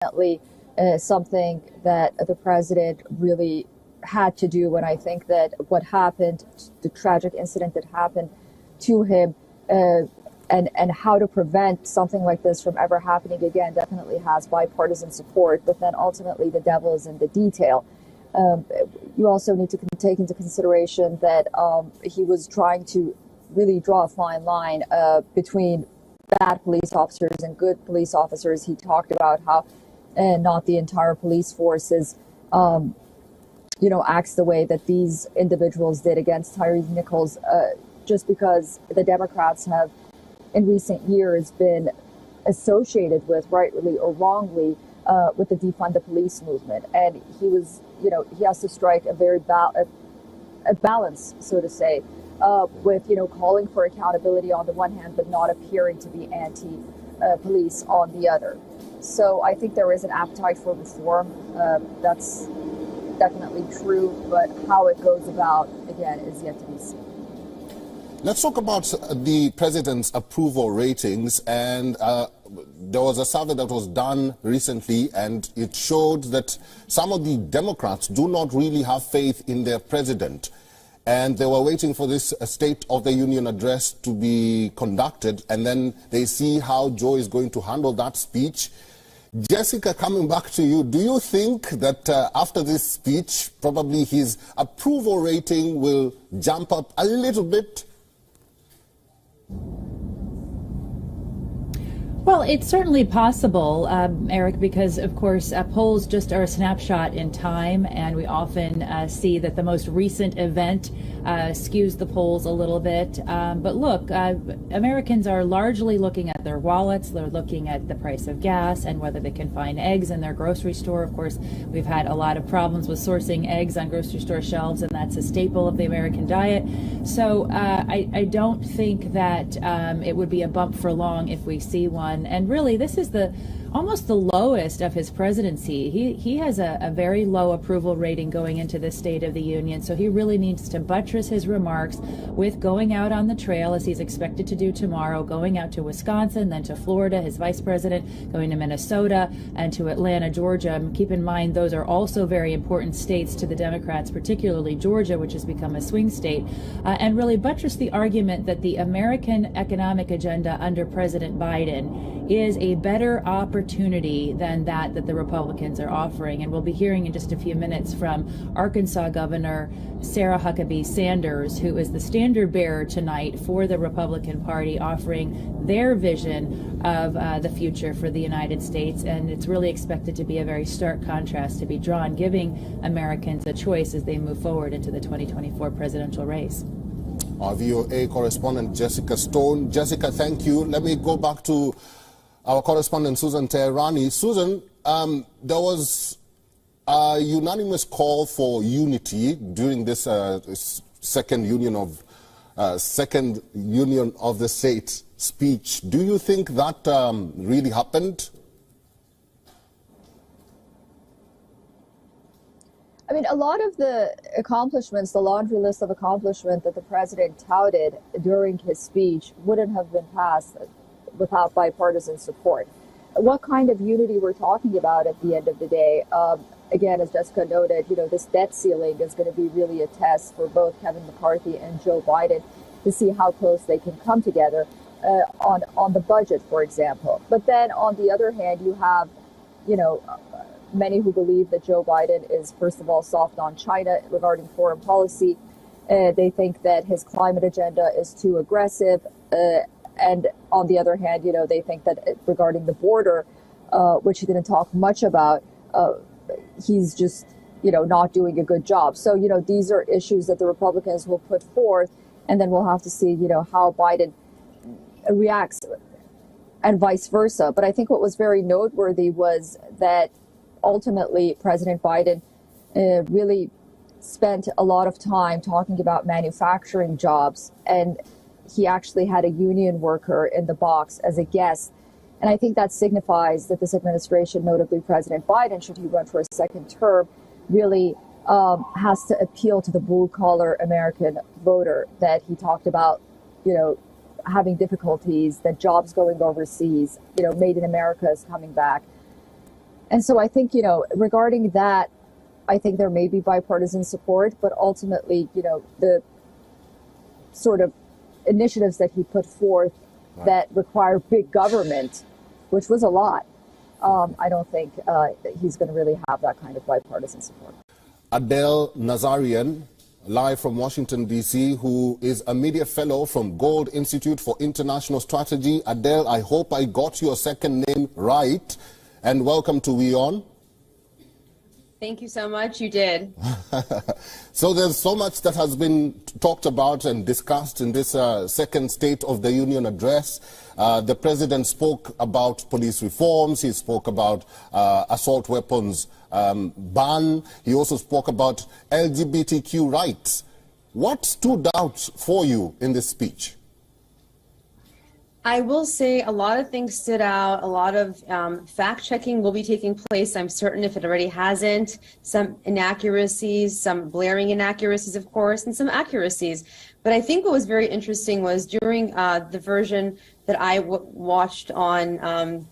definitely something that the president really had to do. And I think that what happened, the tragic incident that happened to him, and how to prevent something like this from ever happening again definitely has bipartisan support. But then ultimately the devil is in the detail. You also need to take into consideration that he was trying to really draw a fine line between bad police officers and good police officers. He talked about how not the entire police force is, acts the way that these individuals did against Tyree Nichols, just because the Democrats have in recent years been associated with, rightly or wrongly, with the defund the police movement. And he was, he has to strike a very a balance, so to say, with, calling for accountability on the one hand, but not appearing to be anti-police on the other. So I think there is an appetite for reform. That's definitely true, but how it goes about, again, is yet to be seen. Let's talk about the president's approval ratings. And there was a survey that was done recently, and it showed that some of the Democrats do not really have faith in their president. And they were waiting for this State of the Union address to be conducted, and then they see how Joe is going to handle that speech. Jessica, coming back to you, do you think that after this speech, probably his approval rating will jump up a little bit? Well, it's certainly possible, Eric, because, of course, polls just are a snapshot in time, and we often see that the most recent event skews the polls a little bit. But look, Americans are largely looking at their wallets. They're looking at the price of gas and whether they can find eggs in their grocery store. Of course, we've had a lot of problems with sourcing eggs on grocery store shelves, and that's a staple of the American diet. So I don't think that it would be a bump for long if we see one. And really, this is almost the lowest of his presidency. He has a very low approval rating going into this State of the Union, so he really needs to buttress his remarks with going out on the trail, as he's expected to do tomorrow, going out to Wisconsin, then to Florida, his vice president, going to Minnesota, and to Atlanta, Georgia. And keep in mind, those are also very important states to the Democrats, particularly Georgia, which has become a swing state, and really buttress the argument that the American economic agenda under President Biden is a better opportunity than that the Republicans are offering. And we'll be hearing in just a few minutes from Arkansas Governor Sarah Huckabee Sanders, who is the standard bearer tonight for the Republican Party, offering their vision of the future for the United States. And it's really expected to be a very stark contrast to be drawn, giving Americans a choice as they move forward into the 2024 presidential race. Our VOA correspondent, Jessica Stone. Jessica, thank you. Let me go back to our correspondent, Susan Teherani. Susan, there was a unanimous call for unity during this second union of the state speech. Do you think that really happened? I mean, a lot of the accomplishments, the laundry list of accomplishments that the president touted during his speech wouldn't have been passed without bipartisan support. What kind of unity we're talking about at the end of the day? Again, as Jessica noted, this debt ceiling is going to be really a test for both Kevin McCarthy and Joe Biden to see how close they can come together on the budget, for example. But then on the other hand, you have, many who believe that Joe Biden is, first of all, soft on China regarding foreign policy. They think that his climate agenda is too aggressive. And on the other hand, they think that regarding the border, which he didn't talk much about, he's just, not doing a good job. So, these are issues that the Republicans will put forth, and then we'll have to see, how Biden reacts and vice versa. But I think what was very noteworthy was that ultimately President Biden really spent a lot of time talking about manufacturing jobs, and he actually had a union worker in the box as a guest. And I think that signifies that this administration, notably President Biden, should he run for a second term, really has to appeal to the blue-collar American voter, that he talked about, having difficulties, that jobs going overseas, Made in America is coming back. And so I think, regarding that, I think there may be bipartisan support, but ultimately, the sort of initiatives that he put forth that require big government, which was a lot, I don't think he's going to really have that kind of bipartisan support. Adele Nazarian, live from Washington, D.C., who is a media fellow from WOLD Institute for International Strategy. Adele, I hope I got your second name right, and welcome to WION. Thank you so much. You did. So there's so much that has been talked about and discussed in this second State of the Union address. The president spoke about police reforms. He spoke about assault weapons ban. He also spoke about LGBTQ rights. What stood out for you in this speech? I will say a lot of things stood out. A lot of fact-checking will be taking place, I'm certain, if it already hasn't. Some inaccuracies, some blaring inaccuracies, of course, and some accuracies. But I think what was very interesting was during the version that I watched on